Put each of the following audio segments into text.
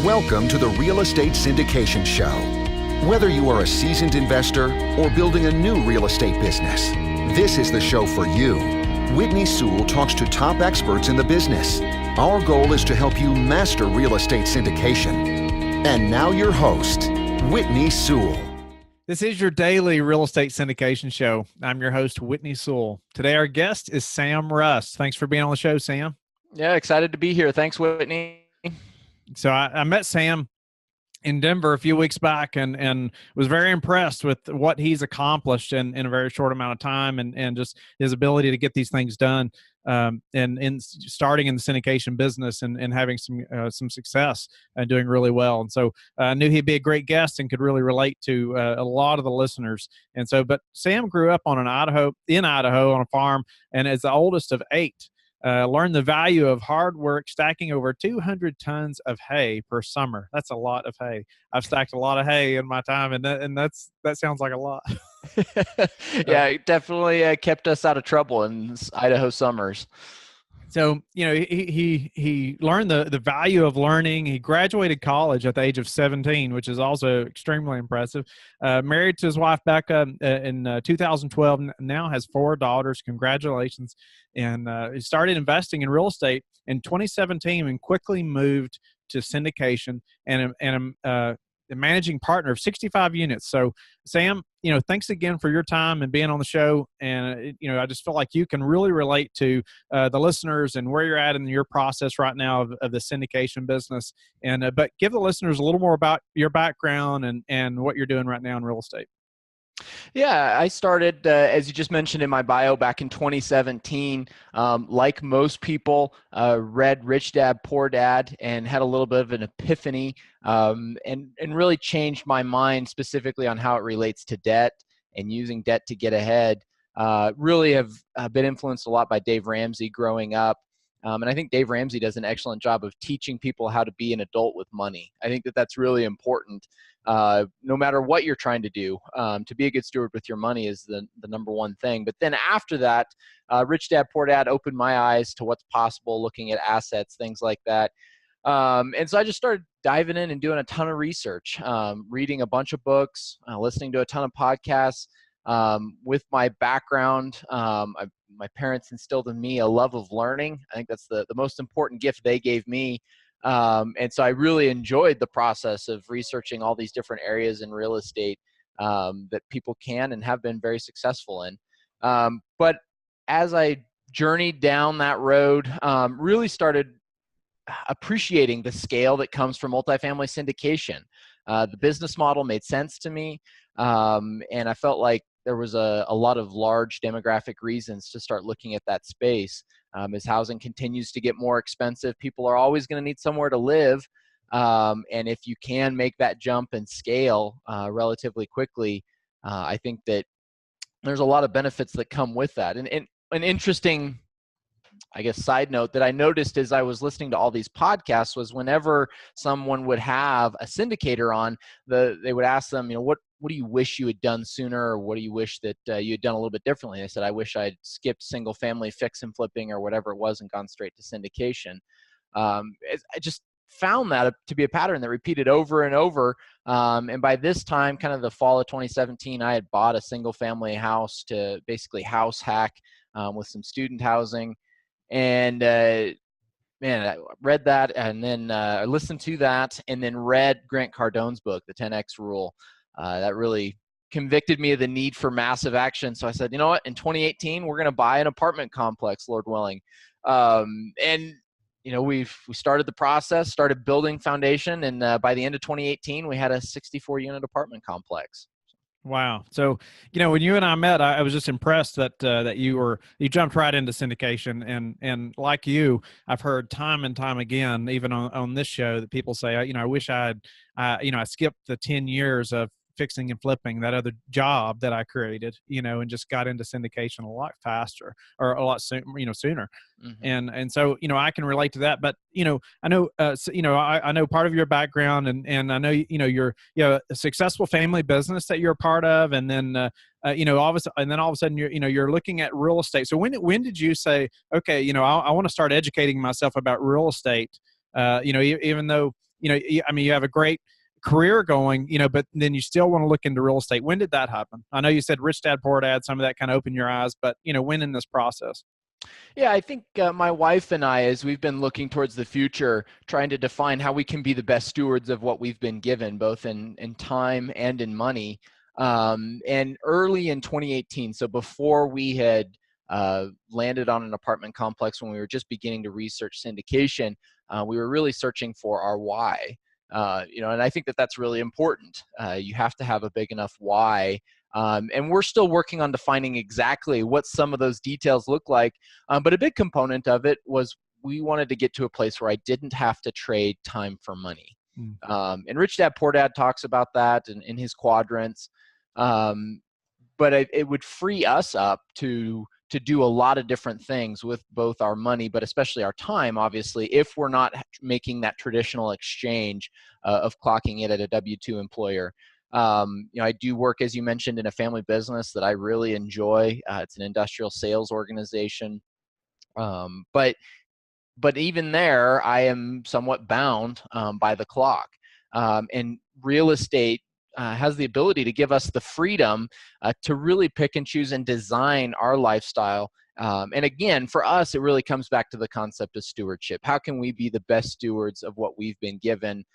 Welcome to the Real Estate Syndication Show. Whether you are a seasoned investor or building a new real estate business, this is the show for you. Whitney Sewell talks to top experts in the business. Our goal is to help you master real estate syndication. And now your host, Whitney Sewell. This is your daily real estate syndication show. I'm your host, Whitney Sewell. Today, our guest is Sam Rust. Thanks for being on the show, Sam. Yeah, excited to be here. Thanks, Whitney. So I met Sam in Denver a few weeks back and was very impressed with what he's accomplished in a very short amount of time and just his ability to get these things done and starting in the syndication business and having some success and doing really well. And so I knew he'd be a great guest and could really relate to a lot of the listeners. And so, but Sam grew up in Idaho on a farm and is the oldest of 8. Learned the value of hard work, stacking over 200 tons of hay per summer. That's a lot of hay. I've stacked a lot of hay in my time, and that sounds like a lot. Yeah, it definitely kept us out of trouble in Idaho summers. So, he learned the value of learning. He graduated college at the age of 17, which is also extremely impressive. Married to his wife, Becca, in 2012, now has 4 daughters. Congratulations. And he started investing in real estate in 2017 and quickly moved to syndication and a managing partner of 65 units. So, Sam, thanks again for your time and being on the show. And, I just feel like you can really relate to the listeners and where you're at in your process right now of the syndication business. And but give the listeners a little more about your background and what you're doing right now in real estate. Yeah, I started, as you just mentioned in my bio, back in 2017. Like most people, read Rich Dad, Poor Dad and had a little bit of an epiphany and really changed my mind specifically on how it relates to debt and using debt to get ahead. Really have been influenced a lot by Dave Ramsey growing up. And I think Dave Ramsey does an excellent job of teaching people how to be an adult with money. I think that that's really important. No matter what you're trying to do, to be a good steward with your money is the number one thing. But then after that, Rich Dad, Poor Dad opened my eyes to what's possible, looking at assets, things like that. And so I just started diving in and doing a ton of research, reading a bunch of books, listening to a ton of podcasts. With my background, my parents instilled in me a love of learning. I think that's the most important gift they gave me. And so I really enjoyed the process of researching all these different areas in real estate that people can and have been very successful in. But as I journeyed down that road, really started appreciating the scale that comes from multifamily syndication. The business model made sense to me. And I felt like there was a lot of large demographic reasons to start looking at that space. As housing continues to get more expensive, people are always going to need somewhere to live. And if you can make that jump and scale relatively quickly, I think that there's a lot of benefits that come with that. And an interesting, I guess, side note that I noticed as I was listening to all these podcasts was whenever someone would have a syndicator on, they would ask them, what do you wish you had done sooner, or what do you wish that you had done a little bit differently? And I said, I wish I'd skipped single family fix and flipping or whatever it was and gone straight to syndication. I just found that to be a pattern that repeated over and over. And by this time, kind of the fall of 2017, I had bought a single family house to basically house hack with some student housing. And man, I read that and then I listened to that and then read Grant Cardone's book, The 10X Rule. That really convicted me of the need for massive action. So I said, you know what, in 2018, we're going to buy an apartment complex, Lord willing. And we started the process, started building foundation. And by the end of 2018, we had a 64-unit apartment complex. Wow. So, when you and I met, I was just impressed that you jumped right into syndication and like you, I've heard time and time again, even on this show, that people say, I wish I skipped the 10 years of fixing and flipping, that other job that I created, and just got into syndication a lot faster or a lot sooner. Mm-hmm. And so, I can relate to that, but, I know, I know part of your background and I know, you're, a successful family business that you're a part of. And then, all of a sudden you're looking at real estate. So when did you say, okay, I want to start educating myself about real estate? Even though I mean, you have a great career going, but then you still want to look into real estate. When did that happen? I know you said Rich Dad Poor Dad, some of that kind of opened your eyes, but when in this process? Yeah, I think my wife and I, as we've been looking towards the future, trying to define how we can be the best stewards of what we've been given, both in time and in money. And early in 2018, so before we had landed on an apartment complex, when we were just beginning to research syndication, we were really searching for our why. And I think that that's really important. You have to have a big enough why. And we're still working on defining exactly what some of those details look like. But a big component of it was we wanted to get to a place where I didn't have to trade time for money. And Rich Dad Poor Dad talks about that in his quadrants. But it would free us up to do a lot of different things with both our money, but especially our time, obviously, if we're not making that traditional exchange of clocking it at a W-2 employer. I do work, as you mentioned, in a family business that I really enjoy. It's an industrial sales organization. But even there, I am somewhat bound by the clock. And real estate has the ability to give us the freedom to really pick and choose and design our lifestyle. And again, for us, it really comes back to the concept of stewardship. How can we be the best stewards of what we've been given?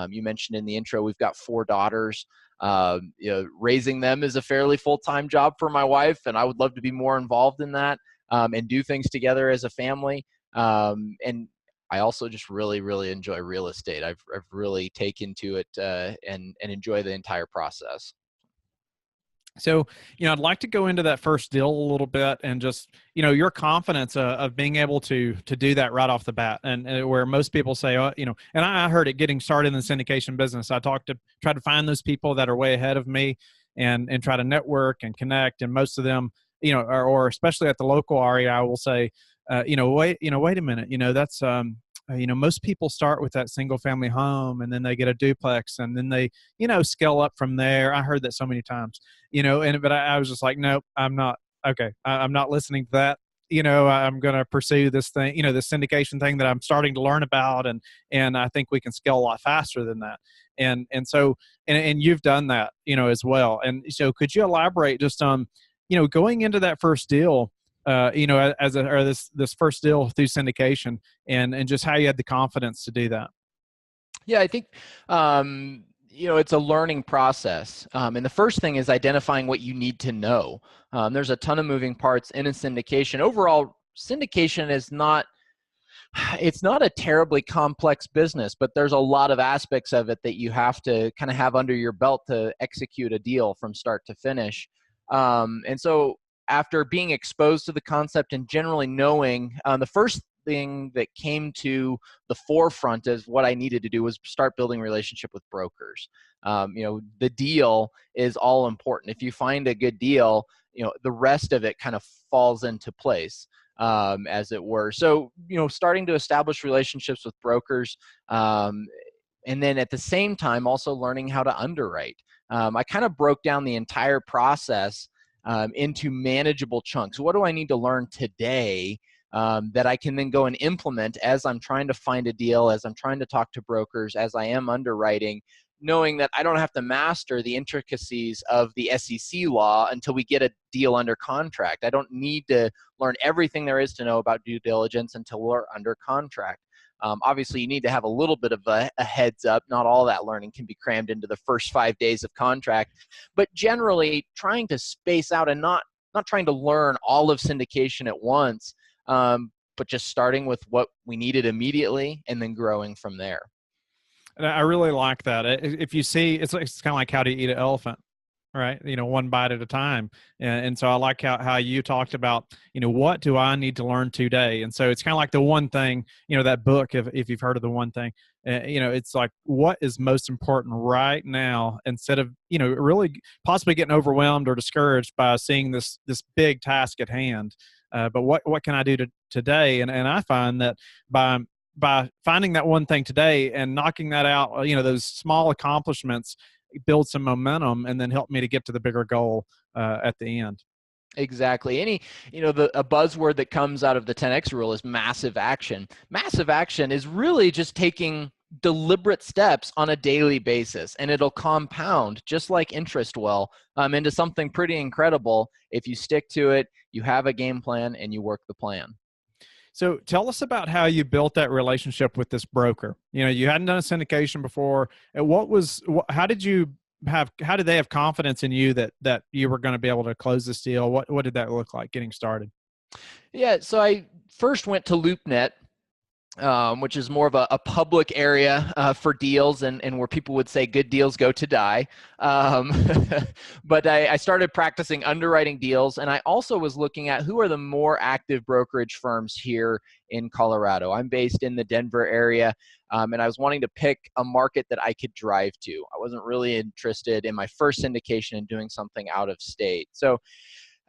You mentioned in the intro, we've got 4 daughters. Raising them is a fairly full-time job for my wife, and I would love to be more involved in that and do things together as a family. And I also just really, really enjoy real estate. I've really taken to it and enjoy the entire process. So, I'd like to go into that first deal a little bit and just, your confidence of being able to do that right off the bat, and where most people say, and I heard it getting started in the syndication business. I try to find those people that are way ahead of me and try to network and connect. And most of them, or especially at the local area, I will say, wait a minute, that's, most people start with that single family home, and then they get a duplex, and then they, scale up from there. I heard that so many times, but I was just like, no, I'm not. Okay. I'm not listening to that. I'm going to pursue this thing, this syndication thing that I'm starting to learn about. And I think we can scale a lot faster than that. And so you've done that, as well. And so could you elaborate just on, going into that first deal, this first deal through syndication, and just how you had the confidence to do that? Yeah, I think, it's a learning process. And the first thing is identifying what you need to know. There's a ton of moving parts in a syndication. Overall, syndication is it's not a terribly complex business, but there's a lot of aspects of it that you have to kind of have under your belt to execute a deal from start to finish. And so after being exposed to the concept and generally knowing, the first thing that came to the forefront as what I needed to do was start building relationship with brokers. The deal is all important. If you find a good deal, the rest of it kind of falls into place, as it were. So, starting to establish relationships with brokers, and then at the same time also learning how to underwrite. I kind of broke down the entire process into manageable chunks. What do I need to learn today that I can then go and implement as I'm trying to find a deal, as I'm trying to talk to brokers, as I am underwriting, knowing that I don't have to master the intricacies of the SEC law until we get a deal under contract. I don't need to learn everything there is to know about due diligence until we're under contract. Obviously, you need to have a little bit of a heads up. Not all that learning can be crammed into the first 5 days of contract, but generally trying to space out and not trying to learn all of syndication at once, but just starting with what we needed immediately and then growing from there. And I really like that. If you see, it's kind of like how to eat an elephant, right? One bite at a time. And so I like how you talked about, what do I need to learn today? And so it's kind of like the one thing, that book, if you've heard of the one thing, it's like, what is most important right now, instead of, really possibly getting overwhelmed or discouraged by seeing this big task at hand. But what can I do today? And I find that by finding that one thing today and knocking that out, those small accomplishments build some momentum and then help me to get to the bigger goal at the end. Exactly. A buzzword that comes out of the 10X rule is massive action. Massive action is really just taking deliberate steps on a daily basis, and it'll compound just like interest will into something pretty incredible if you stick to it, you have a game plan, and you work the plan. So tell us about how you built that relationship with this broker. You know, you hadn't done a syndication before. And how did they have confidence in you that you were going to be able to close this deal? What did that look like getting started? Yeah, so I first went to LoopNet, which is more of a public area for deals, and where people would say good deals go to die. But I started practicing underwriting deals, and I also was looking at who are the more active brokerage firms here in Colorado. I'm based in the Denver area, and I was wanting to pick a market that I could drive to. I wasn't really interested in my first syndication and doing something out of state. So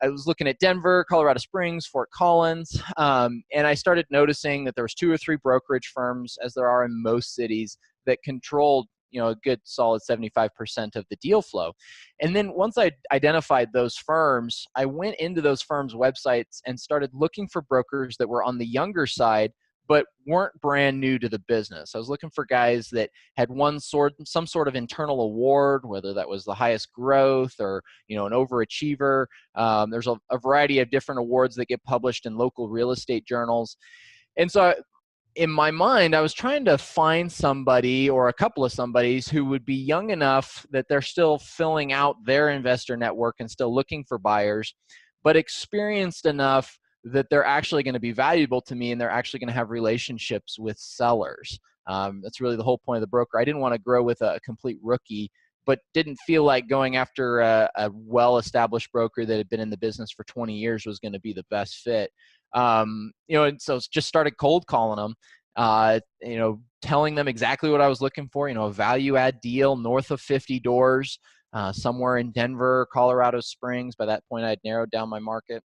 I was looking at Denver, Colorado Springs, Fort Collins, and I started noticing that there was 2 or 3 brokerage firms, as there are in most cities, that controlled, you know, a good solid 75% of the deal flow. And then once I identified those firms, I went into those firms' websites and started looking for brokers that were on the younger side but weren't brand new to the business. I was looking for guys that had some sort of internal award, whether that was the highest growth or, you know, an overachiever. There's a variety of different awards that get published in local real estate journals. And so in my mind, I was trying to find somebody or a couple of somebodies who would be young enough that they're still filling out their investor network and still looking for buyers, but experienced enough that they're actually going to be valuable to me, and they're actually going to have relationships with sellers. That's really the whole point of the broker. I didn't want to grow with a complete rookie, but didn't feel like going after a well-established broker that had been in the business for 20 years was going to be the best fit. You know, and so just started cold calling them, you know, telling them exactly what I was looking for, you know, a value add deal north of 50 doors, somewhere in Denver, Colorado Springs. By that point, I had narrowed down my market.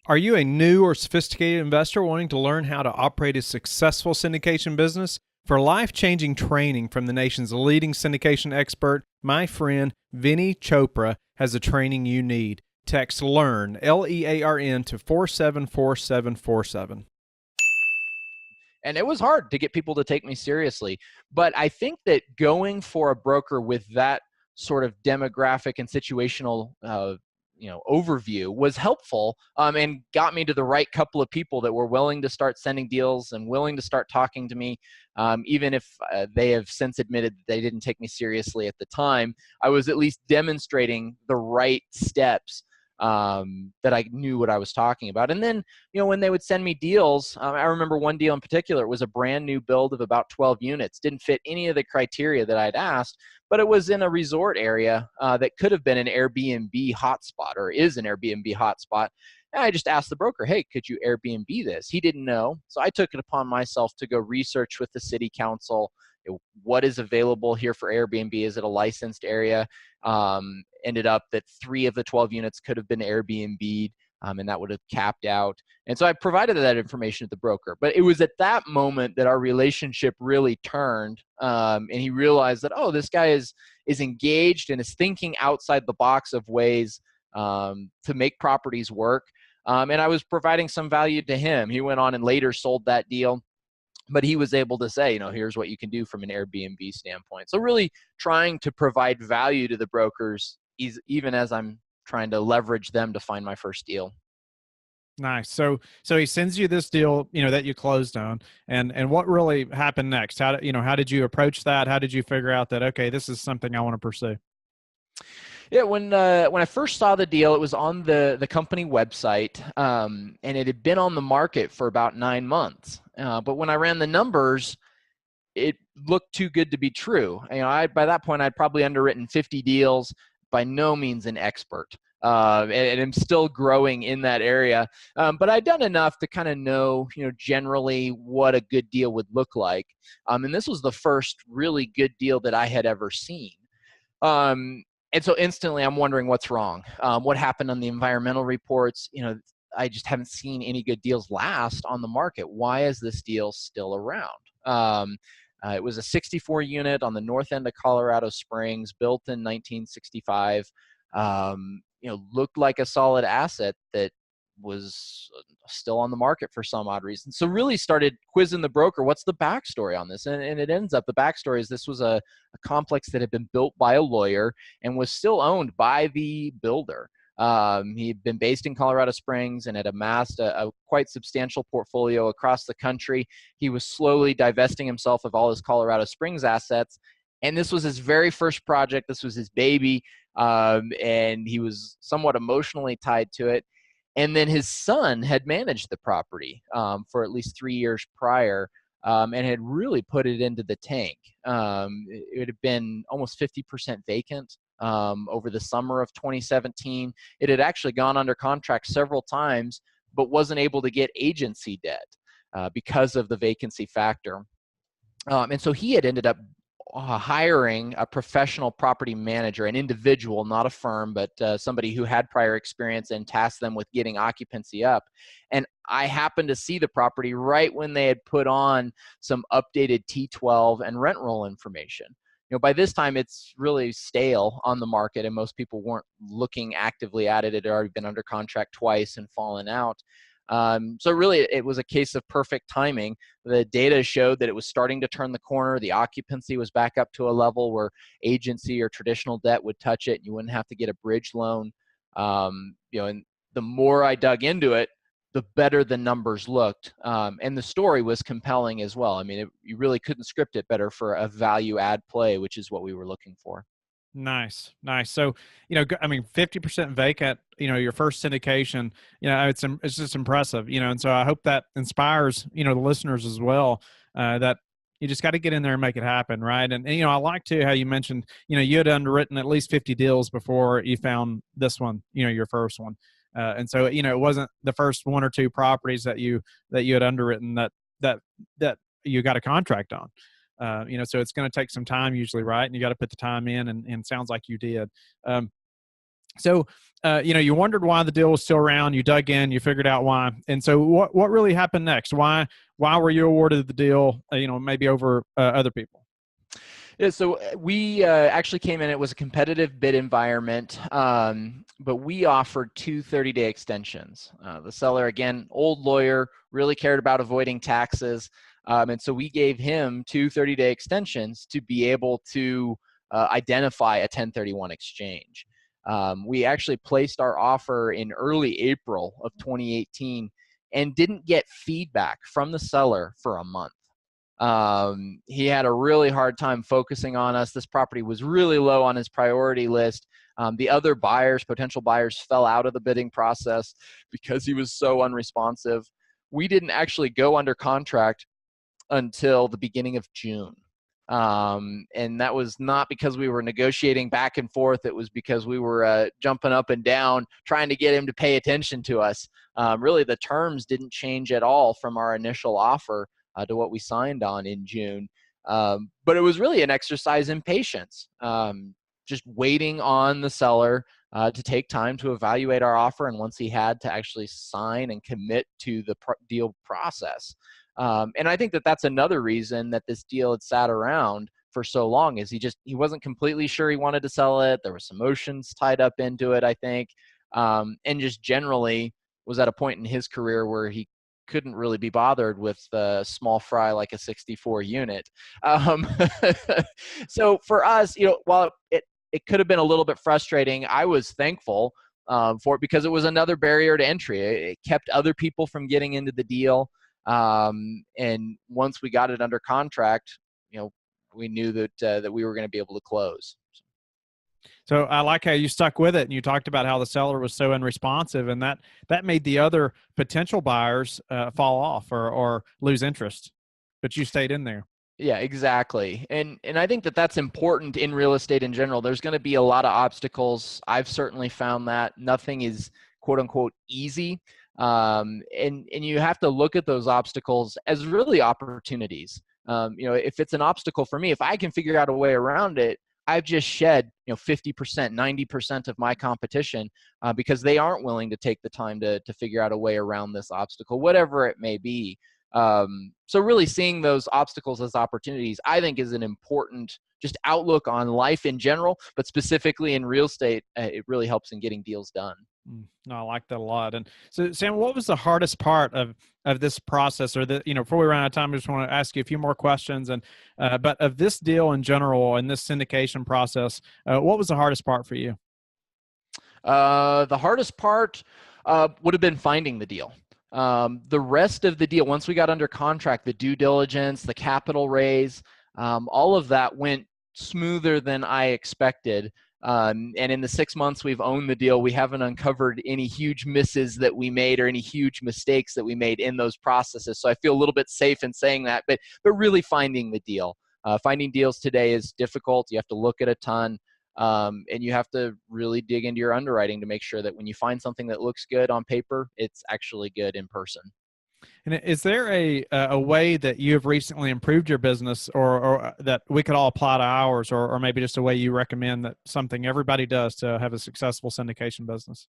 Are you a new or sophisticated investor wanting to learn how to operate a successful syndication business? For life-changing training from the nation's leading syndication expert, my friend Vinny Chopra has the training you need. Text LEARN, LEARN, to 474747. And it was hard to get people to take me seriously. But I think that going for a broker with that sort of demographic and situational you know, overview was helpful, and got me to the right couple of people that were willing to start sending deals and willing to start talking to me, even if they have since admitted that they didn't take me seriously at the time. I was at least demonstrating the right steps, that I knew what I was talking about. And then, you know, when they would send me deals, I remember one deal in particular. It was a brand new build of about 12 units. Didn't fit any of the criteria that I'd asked, but it was in a resort area that could have been an Airbnb hotspot, or is an Airbnb hotspot. And I just asked the broker, hey, could you Airbnb this? He didn't know. So I took it upon myself to go research with the city council, what is available here for Airbnb. Is it a licensed area? Ended up that 3 of the 12 units could have been Airbnb'd, and that would have capped out. And so I provided that information to the broker. But it was at that moment that our relationship really turned, and he realized that, oh, this guy is engaged and is thinking outside the box of ways to make properties work. And I was providing some value to him. He went on and later sold that deal. But he was able to say, you know, here's what you can do from an Airbnb standpoint. So really trying to provide value to the brokers, even as I'm trying to leverage them to find my first deal. Nice. So he sends you this deal, you know, that you closed on, and what really happened next? How did you approach that? How did you figure out that, okay, this is something I want to pursue? Yeah, when I first saw the deal, it was on the company website, and it had been on the market for about 9 months. But when I ran the numbers, it looked too good to be true. You know, by that point, I'd probably underwritten 50 deals. By no means an expert, and I'm still growing in that area. But I'd done enough to kind of know, you know, generally what a good deal would look like. And this was the first really good deal that I had ever seen. And so instantly I'm wondering what's wrong. What happened on the environmental reports? You know, I just haven't seen any good deals last on the market. Why is this deal still around? It was a 64 unit on the north end of Colorado Springs, built in 1965. You know, looked like a solid asset that was still on the market for some odd reason. So really started quizzing the broker, what's the backstory on this? And it ends up, the backstory is this was a complex that had been built by a lawyer and was still owned by the builder. He'd been based in Colorado Springs and had amassed a quite substantial portfolio across the country. He was slowly divesting himself of all his Colorado Springs assets. And this was his very first project. This was his baby. And he was somewhat emotionally tied to it. And then his son had managed the property for at least 3 years prior and had really put it into the tank. It had been almost 50% vacant over the summer of 2017. It had actually gone under contract several times, but wasn't able to get agency debt because of the vacancy factor. And so he had ended up hiring a professional property manager, an individual, not a firm, but somebody who had prior experience, and tasked them with getting occupancy up. And I happened to see the property right when they had put on some updated T12 and rent roll information. By this time it's really stale on the market and most people weren't looking actively at it. It had already been under contract twice and fallen out. So really it was a case of perfect timing. The data showed that it was starting to turn the corner. The occupancy was back up to a level where agency or traditional debt would touch it. You wouldn't have to get a bridge loan. And the more I dug into it, the better the numbers looked. And the story was compelling as well. I mean, you really couldn't script it better for a value add play, which is what we were looking for. Nice. So, 50% vacant, your first syndication, it's just impressive, and so I hope that inspires, the listeners as well, that you just got to get in there and make it happen. Right. And I like too, how you mentioned, you had underwritten at least 50 deals before you found this one, your first one. And so, it wasn't the first one or two properties that you had underwritten that you got a contract on. So it's going to take some time usually, right? And you got to put the time in, and sounds like you did. You wondered why the deal was still around. You dug in, you figured out why. And so what really happened next? Why were you awarded the deal, maybe over other people? Yeah, so we actually came in, it was a competitive bid environment, but we offered 2 30-day extensions. The seller, again, old lawyer, really cared about avoiding taxes. And so we gave him 2 30-day extensions to be able to identify a 1031 exchange. We actually placed our offer in early April of 2018 and didn't get feedback from the seller for a month. He had a really hard time focusing on us. This property was really low on his priority list. The other potential buyers, fell out of the bidding process because he was so unresponsive. We didn't actually go under contract until the beginning of June. And that was not because we were negotiating back and forth. It was because we were jumping up and down, trying to get him to pay attention to us. Really, the terms didn't change at all from our initial offer to what we signed on in June. But it was really an exercise in patience, just waiting on the seller to take time to evaluate our offer, and once he had, to actually sign and commit to the deal process. And I think that that's another reason that this deal had sat around for so long, is he wasn't completely sure he wanted to sell it. There were some emotions tied up into it, I think, and just generally was at a point in his career where he couldn't really be bothered with the small fry like a 64 unit. So for us, while it could have been a little bit frustrating, I was thankful for it, because it was another barrier to entry. It kept other people from getting into the deal. And once we got it under contract, we knew that we were going to be able to close. So I like how you stuck with it, and you talked about how the seller was so unresponsive, and that made the other potential buyers fall off or lose interest, but you stayed in there. Yeah, exactly. And I think that that's important in real estate in general. There's going to be a lot of obstacles. I've certainly found that nothing is quote unquote easy. And you have to look at those obstacles as really opportunities. If it's an obstacle for me, if I can figure out a way around it, I've just shed 50%, 90% of my competition because they aren't willing to take the time to figure out a way around this obstacle, whatever it may be. So really seeing those obstacles as opportunities, I think, is an important just outlook on life in general, but specifically in real estate, it really helps in getting deals done. No, I like that a lot. And so, Sam, what was the hardest part of this process, or before we run out of time, I just want to ask you a few more questions. And but of this deal in general and this syndication process, what was the hardest part for you? The hardest part would have been finding the deal. The rest of the deal, once we got under contract, the due diligence, the capital raise, all of that went smoother than I expected. And in the 6 months we've owned the deal, we haven't uncovered any huge misses that we made or any huge mistakes that we made in those processes. So I feel a little bit safe in saying that, but really finding the deal. Finding deals today is difficult. You have to look at a ton, and you have to really dig into your underwriting to make sure that when you find something that looks good on paper, it's actually good in person. And is there a way that you have recently improved your business, or that we could all apply to ours, or maybe just a way you recommend that something everybody does to have a successful syndication business?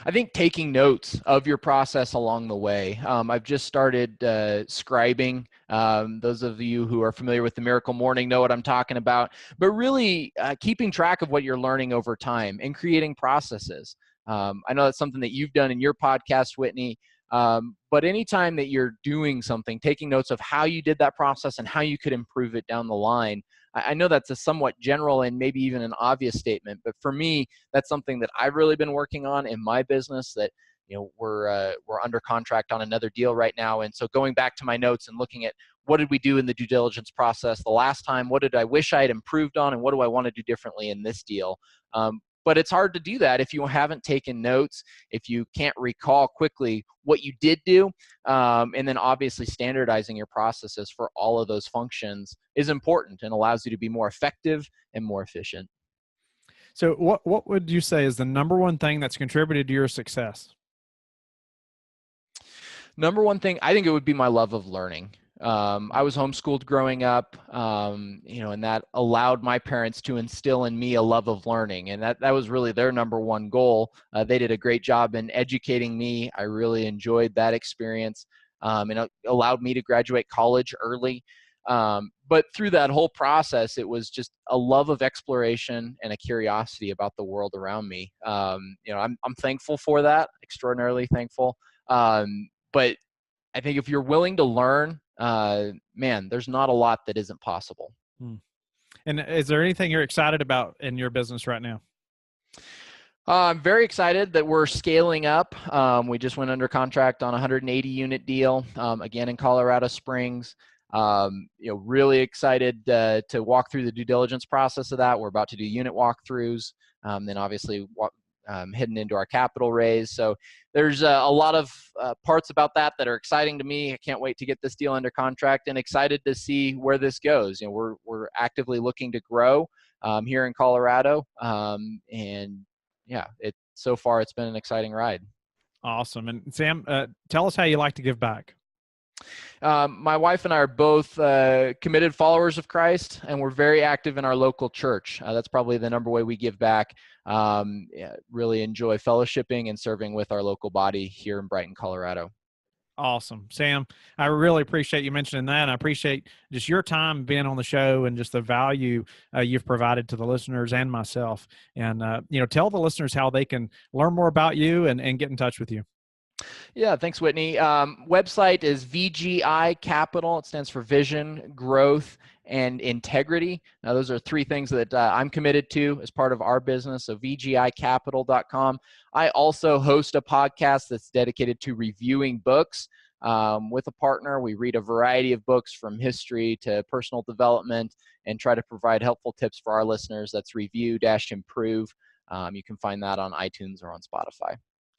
I think taking notes of your process along the way. I've just started scribing. Those of you who are familiar with the Miracle Morning know what I'm talking about, but really keeping track of what you're learning over time and creating processes. I know that's something that you've done in your podcast, Whitney. But anytime that you're doing something, taking notes of how you did that process and how you could improve it down the line. I know that's a somewhat general and maybe even an obvious statement, but for me, that's something that I've really been working on in my business. That we're under contract on another deal right now, and so going back to my notes and looking at what did we do in the due diligence process the last time, what did I wish I had improved on, and what do I want to do differently in this deal. But it's hard to do that if you haven't taken notes, if you can't recall quickly what you did do, and then obviously standardizing your processes for all of those functions is important and allows you to be more effective and more efficient. So what would you say is the number one thing that's contributed to your success? Number one thing, I think it would be my love of learning. I was homeschooled growing up, and that allowed my parents to instill in me a love of learning. And that was really their number one goal. They did a great job in educating me. I really enjoyed that experience, and it allowed me to graduate college early. But through that whole process, it was just a love of exploration and a curiosity about the world around me. I'm thankful for that, extraordinarily thankful. But I think if you're willing to learn, there's not a lot that isn't possible. And is there anything you're excited about in your business right now? I'm very excited that we're scaling up. We just went under contract on a 180 unit deal, again in Colorado Springs. Really excited to walk through the due diligence process of that. We're about to do unit walkthroughs, then obviously heading into our capital raise. So there's a lot of parts about that are exciting to me. I can't wait to get this deal under contract and excited to see where this goes. We're actively looking to grow here in Colorado, so far it's been an exciting ride. Awesome. And Sam, tell us how you like to give back. My wife and I are both committed followers of Christ, and we're very active in our local church. That's probably the number way we give back. Really enjoy fellowshipping and serving with our local body here in Brighton, Colorado. Awesome. Sam, I really appreciate you mentioning that. And I appreciate just your time being on the show and just the value you've provided to the listeners and myself. And, tell the listeners how they can learn more about you and get in touch with you. Yeah, thanks, Whitney. Website is VGI Capital. It stands for Vision, Growth, and Integrity. Now, those are three things that I'm committed to as part of our business, so VGIcapital.com. I also host a podcast that's dedicated to reviewing books with a partner. We read a variety of books from history to personal development and try to provide helpful tips for our listeners. That's Review-Improve. You can find that on iTunes or on Spotify.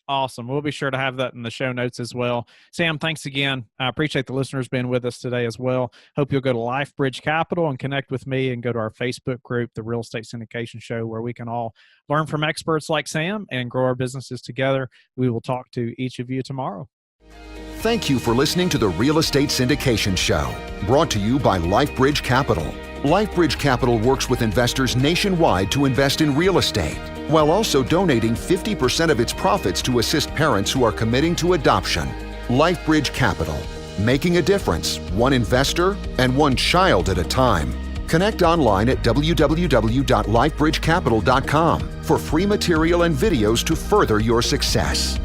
Awesome. We'll be sure to have that in the show notes as well. Sam, thanks again. I appreciate the listeners being with us today as well. Hope you'll go to LifeBridge Capital and connect with me and go to our Facebook group, the Real Estate Syndication Show, where we can all learn from experts like Sam and grow our businesses together. We will talk to each of you tomorrow. Thank you for listening to the Real Estate Syndication Show, brought to you by LifeBridge Capital. LifeBridge Capital works with investors nationwide to invest in real estate, while also donating 50% of its profits to assist parents who are committing to adoption. LifeBridge Capital, making a difference, one investor and one child at a time. Connect online at www.lifebridgecapital.com for free material and videos to further your success.